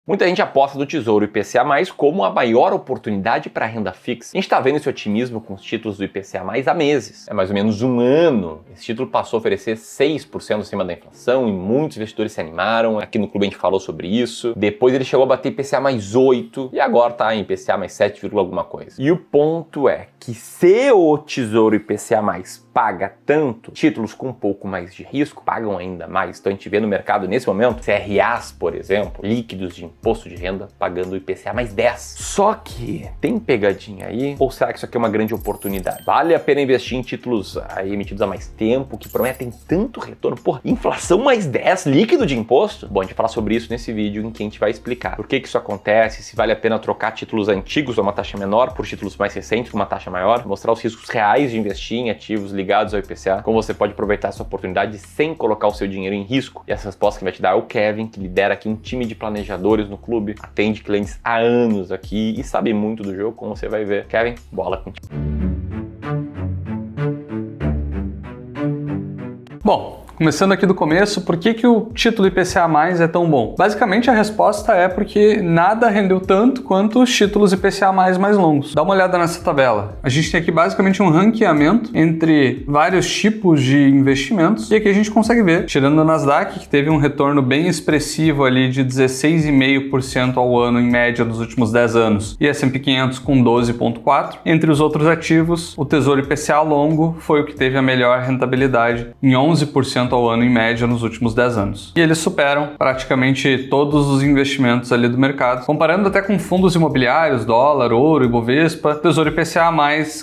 Muita gente aposta no Tesouro IPCA+, como a maior oportunidade para renda fixa. A gente está vendo esse otimismo com os títulos do IPCA+, há meses. É mais ou menos um ano. Esse título passou a oferecer 6% acima da inflação e muitos investidores se animaram. Aqui no clube a gente falou sobre isso. Depois ele chegou a bater IPCA mais 8 e agora está em IPCA mais 7, alguma coisa. E o ponto é que se o Tesouro IPCA+, paga tanto, títulos com um pouco mais de risco pagam ainda mais. Então a gente vê no mercado nesse momento, CRAs, por exemplo, líquidos de imposto de renda pagando o IPCA mais 10. Só que tem pegadinha aí? Ou será que isso aqui é uma grande oportunidade? Vale a pena investir em títulos aí emitidos há mais tempo, que prometem tanto retorno? Porra, inflação mais 10, líquido de imposto? Bom, a gente vai falar sobre isso nesse vídeo em que a gente vai explicar por que isso acontece, se vale a pena trocar títulos antigos a uma taxa menor por títulos mais recentes com uma taxa maior, mostrar os riscos reais de investir em ativos ligados ao IPCA, como você pode aproveitar essa oportunidade sem colocar o seu dinheiro em risco. E essa resposta que vai te dar é o Kevin, que lidera aqui um time de planejadores no clube, atende clientes há anos aqui e sabe muito do jogo, como você vai ver. Kevin, bola contigo. Bom, começando aqui do começo, por que o título IPCA+ é tão bom? Basicamente a resposta é porque nada rendeu tanto quanto os títulos IPCA+ mais longos. Dá uma olhada nessa tabela. A gente tem aqui basicamente um ranqueamento entre vários tipos de investimentos e aqui a gente consegue ver, tirando o Nasdaq, que teve um retorno bem expressivo ali de 16,5% ao ano em média nos últimos 10 anos e S&P 500 com 12,4%. Entre os outros ativos, o Tesouro IPCA longo foi o que teve a melhor rentabilidade em 11% ao ano em média nos últimos 10 anos. E eles superam praticamente todos os investimentos ali do mercado. Comparando até com fundos imobiliários, dólar, ouro, Ibovespa, o Tesouro IPCA+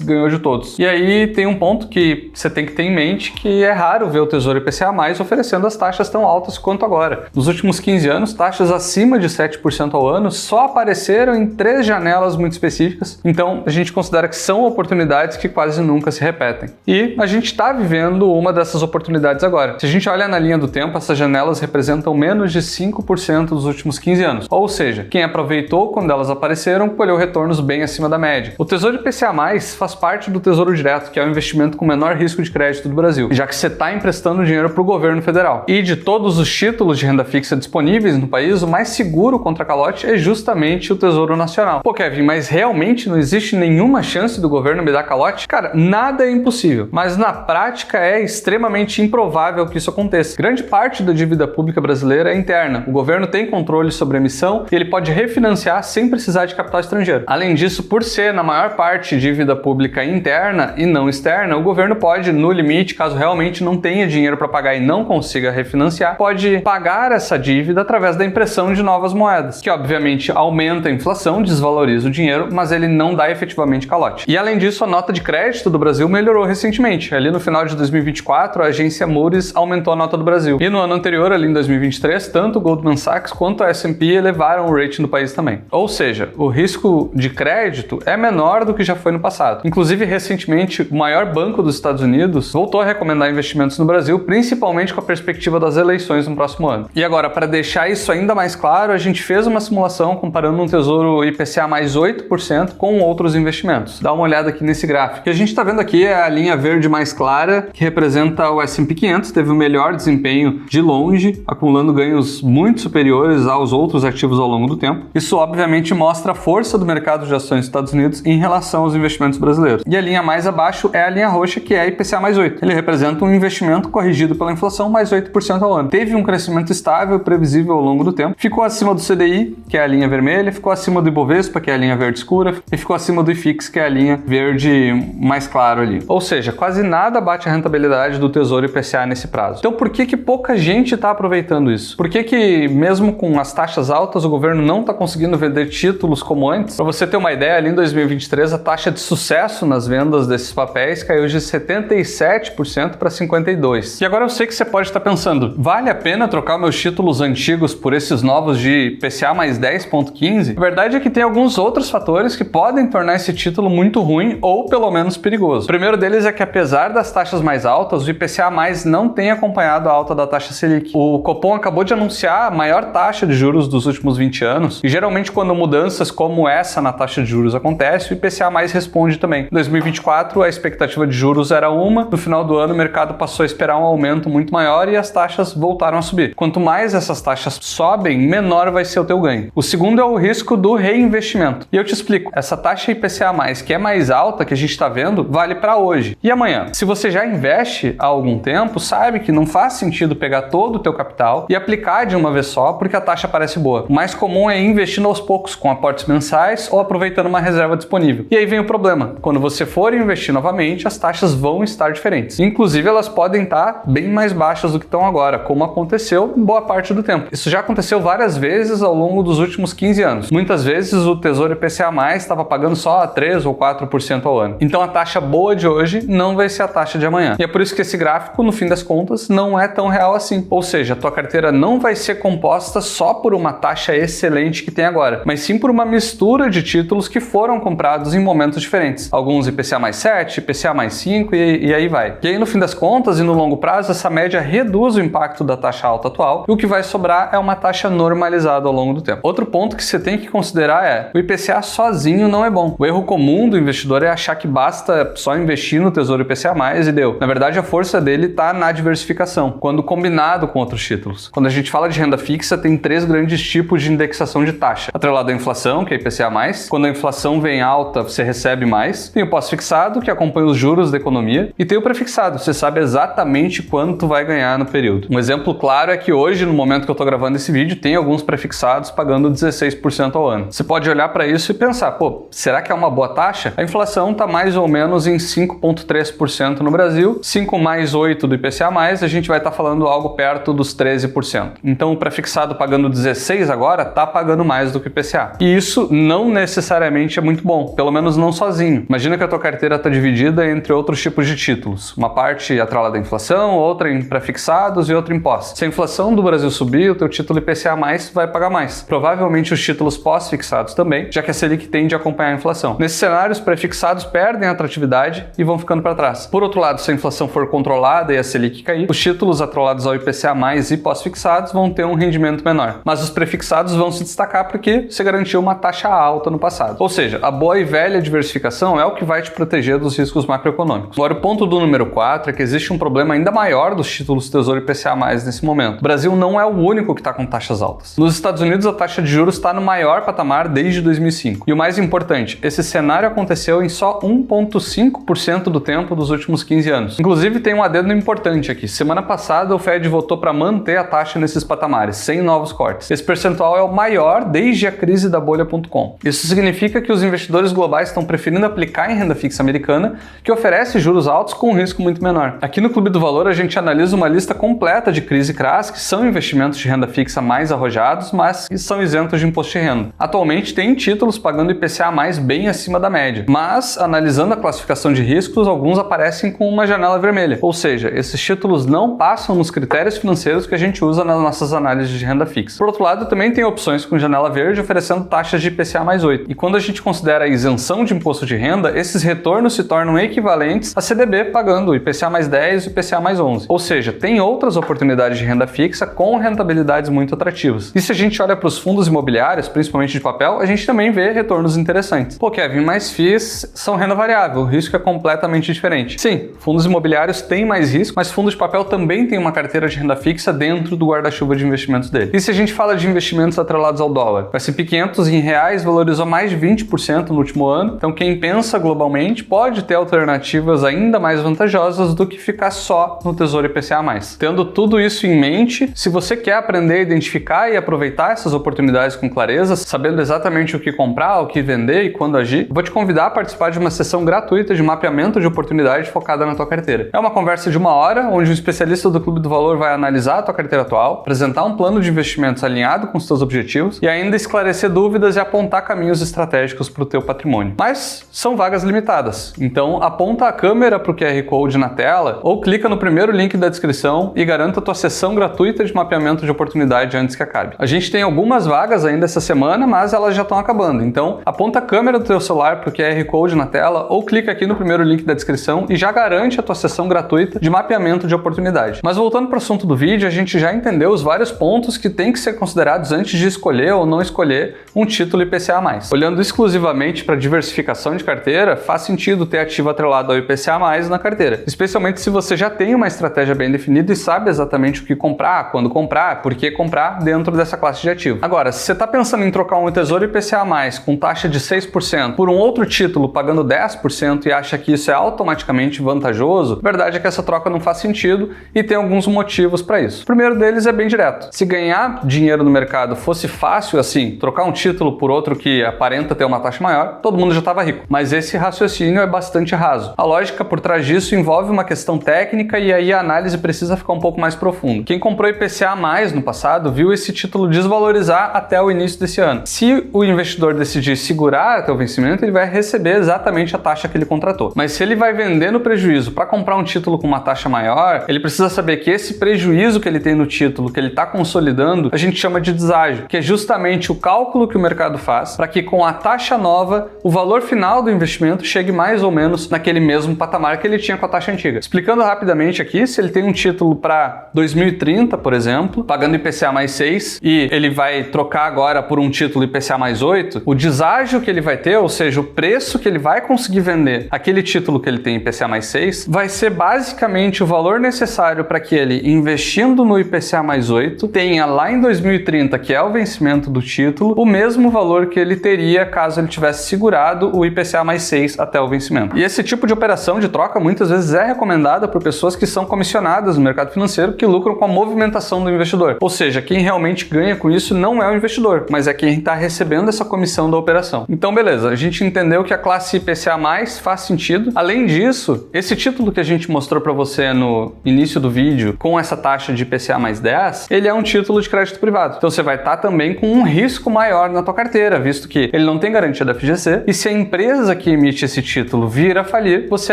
ganhou de todos. E aí tem um ponto que você tem que ter em mente, que é raro ver o Tesouro IPCA+ oferecendo as taxas tão altas quanto agora. Nos últimos 15 anos, taxas acima de 7% ao ano só apareceram em 3 janelas muito específicas. Então, a gente considera que são oportunidades que quase nunca se repetem. E a gente está vivendo uma dessas oportunidades agora. Se a gente olha na linha do tempo, essas janelas representam menos de 5% dos últimos 15 anos. Ou seja, quem aproveitou quando elas apareceram colheu retornos bem acima da média. O Tesouro IPCA+ faz parte do Tesouro Direto, que é o investimento com menor risco de crédito do Brasil, já que você está emprestando dinheiro para o governo federal. E de todos os títulos de renda fixa disponíveis no país, o mais seguro contra calote é justamente o Tesouro Nacional. Pô, Kevin, mas realmente não existe nenhuma chance do governo me dar calote? Cara, nada é impossível, mas na prática é extremamente improvável que isso aconteça. Grande parte da dívida pública brasileira é interna. O governo tem controle sobre a emissão e ele pode refinanciar sem precisar de capital estrangeiro. Além disso, por ser na maior parte dívida pública interna e não externa, o governo pode, no limite, caso realmente não tenha dinheiro para pagar e não consiga refinanciar, pode pagar essa dívida através da impressão de novas moedas, que obviamente aumenta a inflação, desvaloriza o dinheiro, mas ele não dá efetivamente calote. E além disso, a nota de crédito do Brasil melhorou recentemente. Ali no final de 2024, a agência Moody's aumentou a nota do Brasil. E no ano anterior, ali em 2023, tanto o Goldman Sachs quanto a S&P elevaram o rating do país também. Ou seja, o risco de crédito é menor do que já foi no passado. Inclusive, recentemente, o maior banco dos Estados Unidos voltou a recomendar investimentos no Brasil, principalmente com a perspectiva das eleições no próximo ano. E agora, para deixar isso ainda mais claro, a gente fez uma simulação comparando um Tesouro IPCA mais 8% com outros investimentos. Dá uma olhada aqui nesse gráfico. O que a gente está vendo aqui é a linha verde mais clara, que representa o S&P 500, teve o melhor desempenho de longe, acumulando ganhos muito superiores aos outros ativos ao longo do tempo. Isso obviamente mostra a força do mercado de ações dos Estados Unidos em relação aos investimentos brasileiros. E a linha mais abaixo é a linha roxa, que é IPCA mais 8. Ele representa um investimento corrigido pela inflação mais 8% ao ano. Teve um crescimento estável e previsível ao longo do tempo. Ficou acima do CDI, que é a linha vermelha, ficou acima do Ibovespa, que é a linha verde escura, e ficou acima do IFIX, que é a linha verde mais claro ali. Ou seja, quase nada bate a rentabilidade do Tesouro IPCA nesse prazo. Então por que pouca gente está aproveitando isso? Por que mesmo com as taxas altas o governo não está conseguindo vender títulos como antes? Para você ter uma ideia, ali em 2023 a taxa de sucesso nas vendas desses papéis caiu de 77% para 52%. E agora eu sei que você pode estar pensando, vale a pena trocar meus títulos antigos por esses novos de IPCA mais 10,15? A verdade é que tem alguns outros fatores que podem tornar esse título muito ruim ou pelo menos perigoso. O primeiro deles é que apesar das taxas mais altas, o IPCA mais não tem acompanhado a alta da taxa Selic. O Copom acabou de anunciar a maior taxa de juros dos últimos 20 anos, e geralmente quando mudanças como essa na taxa de juros acontece, o IPCA mais responde também. Em 2024, a expectativa de juros era uma, no final do ano o mercado passou a esperar um aumento muito maior e as taxas voltaram a subir. Quanto mais essas taxas sobem, menor vai ser o teu ganho. O segundo é o risco do reinvestimento. E eu te explico, essa taxa IPCA+, que é mais alta que a gente está vendo, vale para hoje. E amanhã? Se você já investe há algum tempo, sabe que não faz sentido pegar todo o teu capital e aplicar de uma vez só porque a taxa parece boa. O mais comum é ir investindo aos poucos, com aportes mensais ou aproveitando uma reserva disponível. E aí vem o problema. Quando você for investir novamente, as taxas vão estar diferentes. Inclusive, elas podem estar bem mais baixas do que estão agora, como aconteceu em boa parte do tempo. Isso já aconteceu várias vezes ao longo dos últimos 15 anos. Muitas vezes o Tesouro IPCA+ estava pagando só 3 ou 4% ao ano. Então a taxa boa de hoje não vai ser a taxa de amanhã. E é por isso que esse gráfico, no fim das contas, não é tão real assim. Ou seja, a tua carteira não vai ser composta só por uma taxa excelente que tem agora, mas sim por uma mistura de títulos que foram comprados em momentos diferentes. Alguns IPCA+7, IPCA+5 e aí vai. E aí, no fim das contas e no longo prazo, essa média reduz o impacto da taxa alta atual e o que vai sobrar é uma taxa normalizada ao longo do tempo. Outro ponto que você tem que considerar é o IPCA sozinho não é bom. O erro comum do investidor é achar que basta só investir no Tesouro IPCA+ e deu. Na verdade, a força dele está na diversificação, quando combinado com outros títulos. Quando a gente fala de renda fixa, tem 3 grandes tipos de indexação de taxa. Atrelado à inflação, que é IPCA+. Quando a inflação vem alta, você recebe mais. Tem o pós-fixado, que acompanha os juros da economia. E tem o prefixado, você sabe exatamente quanto vai ganhar no período. Um exemplo claro é que hoje, no momento que eu estou gravando esse vídeo, tem alguns prefixados pagando 16% ao ano. Você pode olhar para isso e pensar, pô, será que é uma boa taxa? A inflação está mais ou menos em 5,3% no Brasil. 5 mais 8 do IPCA+, a gente vai estar falando algo perto dos 13%. Então o prefixado pagando 16 agora está pagando mais do que o IPCA. E isso não necessariamente é muito bom, pelo menos não sozinho. Imagina que a tua carteira está dividida entre outros tipos de títulos. Uma parte atrelada à inflação, outra em prefixados e outra em pós. Se a inflação do Brasil subir, o teu título IPCA+ vai pagar mais. Provavelmente os títulos pós-fixados também, já que a Selic tende a acompanhar a inflação. Nesse cenário, os prefixados perdem a atratividade e vão ficando para trás. Por outro lado, se a inflação for controlada e a Selic cair, os títulos atrelados ao IPCA+ e pós-fixados vão ter um rendimento menor. Mas os prefixados vão se destacar porque você garantiu uma taxa alta no passado. Ou seja, a boa e velha diversificação é o que vai te proteger dos riscos macroeconômicos. Agora, o ponto do número 4 é que existe um problema ainda maior dos títulos Tesouro IPCA+ nesse momento. O Brasil não é o único que está com taxas altas. Nos Estados Unidos, a taxa de juros está no maior patamar desde 2005. E o mais importante, esse cenário aconteceu em só 1,5% do tempo dos últimos 15 anos. Inclusive, tem um adendo importante aqui. Semana passada, o Fed votou para manter a taxa nesses patamares, sem novos cortes. Esse percentual é o maior desde a crise da bolha.com. Isso significa que os investidores globais estão preferindo aplicar em renda fixa americana, que oferece juros altos com um risco muito menor. Aqui no Clube do Valor, a gente analisa uma lista completa de CRIs e CRAs, que são investimentos de renda fixa mais arrojados, mas que são isentos de imposto de renda. Atualmente, tem títulos pagando IPCA+ bem acima da média, mas, analisando a classificação de riscos, alguns aparecem com uma janela vermelha. Ou seja, esses títulos não passam nos critérios financeiros que a gente usa nas nossas análises de renda fixa. Por outro lado, também tem opções com janela verde oferecendo taxas de IPCA+8. E quando a gente considera a isenção de imposto de renda, esses retornos se tornam equivalentes a CDB pagando IPCA+10 e IPCA+11. Ou seja, tem outras oportunidades de renda fixa com rentabilidades muito atrativas. E se a gente olha para os fundos imobiliários, principalmente de papel, a gente também vê retornos interessantes. Pô, Kevin, mas FIIs são renda variável, o risco é completamente diferente. Sim, fundos imobiliários têm mais risco, mas fundos de papel também têm uma carteira de renda fixa dentro do guarda-chuva de investimentos dele. E se a gente fala de investimentos atrelados ao dólar? O S&P 500 em reais valorizou mais de 20% no último ano, então quem pensa globalmente pode ter alternativas ainda mais vantajosas do que ficar só no Tesouro IPCA+. Tendo tudo isso em mente, se você quer aprender a identificar e aproveitar essas oportunidades com clareza, sabendo exatamente o que comprar, o que vender e quando agir, vou te convidar a participar de uma sessão gratuita de mapeamento de oportunidade focada na tua carteira. É uma conversa de 1 hora, onde um especialista do Clube do Valor vai analisar a tua carteira atual, apresentar um plano de investimentos alinhado com os teus objetivos e ainda esclarecer dúvidas e apontar caminhos estratégicos para o teu patrimônio. Mas são vagas limitadas, então aponta a câmera para o QR Code na tela ou clica no primeiro link da descrição e garanta a tua sessão gratuita de mapeamento de oportunidade antes que acabe. A gente tem algumas vagas ainda essa semana, mas elas já estão acabando, então aponta a câmera do teu celular para o QR Code na tela ou clica aqui no primeiro link da descrição e já garante a tua sessão gratuita de mapeamento de oportunidade. Mas voltando para o assunto do vídeo, a gente já entendeu os vários pontos que tem que ser considerados antes de escolher ou não escolher um título IPCA+. Olhando exclusivamente para diversificação de carteira, faz sentido ter ativo atrelado ao IPCA+ na carteira, especialmente se você já tem uma estratégia bem definida e sabe exatamente o que comprar, quando comprar, por que comprar dentro dessa classe de ativo. Agora, se você está pensando em trocar um Tesouro IPCA+, com taxa de 6% por um outro título pagando 10% e acha que isso é automaticamente vantajoso, a verdade é que essa troca não faz sentido e tem alguns motivos para isso. O primeiro deles é bem direto. Se ganhar dinheiro no mercado fosse fácil assim, trocar um título por outro que aparenta ter uma taxa maior, todo mundo já estava rico. Mas esse raciocínio é bastante raso. A lógica por trás disso envolve uma questão técnica e aí a análise precisa ficar um pouco mais profunda. Quem comprou IPCA+ no passado viu esse título desvalorizar até o início desse ano. Se o investidor decidir segurar até o vencimento, ele vai receber exatamente a taxa que ele contratou. Mas se ele vai vender no prejuízo para comprar um título com uma taxa maior, ele precisa saber que esse prejuízo que ele tem no título, que ele está consolidando, a gente chama de deságio, que é justamente o cálculo que o mercado faz para que com a taxa nova, o valor final do investimento chegue mais ou menos naquele mesmo patamar que ele tinha com a taxa antiga. Explicando rapidamente aqui, se ele tem um título para 2030, por exemplo, pagando IPCA mais 6 e ele vai trocar agora por um título IPCA mais 8, o deságio que ele vai ter, ou seja, o preço que ele vai conseguir vender aquele título que ele tem IPCA mais 6, vai ser basicamente o valor necessário para que ele, investindo no IPCA mais 8, tenha lá em 2030, que é o vencimento do título, o mesmo valor que ele teria caso ele tivesse segurado o IPCA mais 6 até o vencimento. E esse tipo de operação de troca muitas vezes é recomendada por pessoas que são comissionadas no mercado financeiro, que lucram com a movimentação do investidor. Ou seja, quem realmente ganha com isso não é o investidor, mas é quem está recebendo essa comissão da operação. Então, beleza, a gente entendeu que a classe IPCA+ faz sentido. Além disso, esse título que a gente mostrou para você no início do vídeo, com essa taxa de IPCA mais 10, ele é um título de crédito privado. Então você vai estar também com um risco maior na tua carteira, visto que ele não tem garantia da FGC, e se a empresa que emite esse título vir a falir, você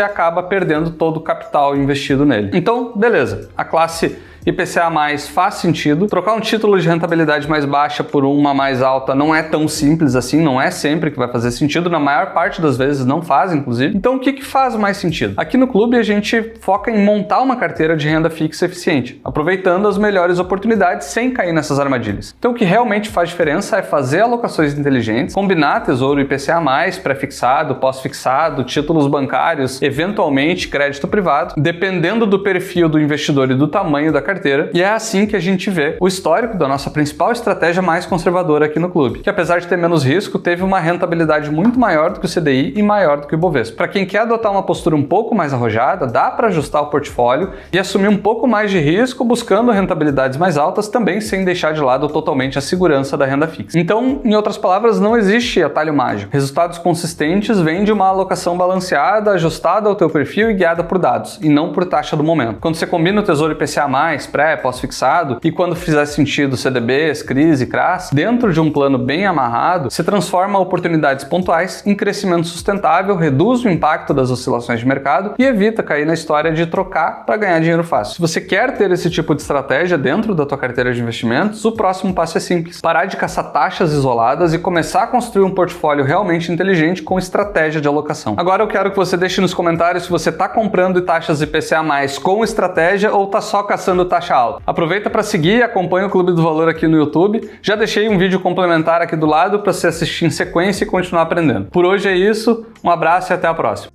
acaba perdendo todo o capital investido nele. Então, beleza, a classe IPCA+ faz sentido. Trocar um título de rentabilidade mais baixa por uma mais alta não é tão simples assim, não é sempre que vai fazer sentido, na maior parte das vezes não faz, inclusive. Então o que faz mais sentido? Aqui no clube a gente foca em montar uma carteira de renda fixa eficiente, aproveitando as melhores oportunidades sem cair nessas armadilhas. Então o que realmente faz diferença é fazer alocações inteligentes, combinar tesouro IPCA+, pré-fixado, pós-fixado, títulos bancários, eventualmente crédito privado, dependendo do perfil do investidor e do tamanho da carteira. E é assim que a gente vê o histórico da nossa principal estratégia mais conservadora aqui no clube, que apesar de ter menos risco, teve uma rentabilidade muito maior do que o CDI e maior do que o Ibovespa. Para quem quer adotar uma postura um pouco mais arrojada, dá para ajustar o portfólio e assumir um pouco mais de risco, buscando rentabilidades mais altas, também sem deixar de lado totalmente a segurança da renda fixa. Então, em outras palavras, não existe atalho mágico. Resultados consistentes vêm de uma alocação balanceada, ajustada ao teu perfil e guiada por dados, e não por taxa do momento. Quando você combina o Tesouro IPCA+, pré, pós-fixado, e quando fizer sentido CDBs, CRIs e CRAs, dentro de um plano bem amarrado, você transforma oportunidades pontuais em crescimento sustentável, reduz o impacto das oscilações de mercado e evita cair na história de trocar para ganhar dinheiro fácil. Se você quer ter esse tipo de estratégia dentro da tua carteira de investimentos, o próximo passo é simples: parar de caçar taxas isoladas e começar a construir um portfólio realmente inteligente com estratégia de alocação. Agora eu quero que você deixe nos comentários se você está comprando taxas IPCA+ com estratégia ou está só caçando taxa alta. Aproveita para seguir e acompanha o Clube do Valor aqui no YouTube. Já deixei um vídeo complementar aqui do lado para você assistir em sequência e continuar aprendendo. Por hoje é isso, um abraço e até a próxima.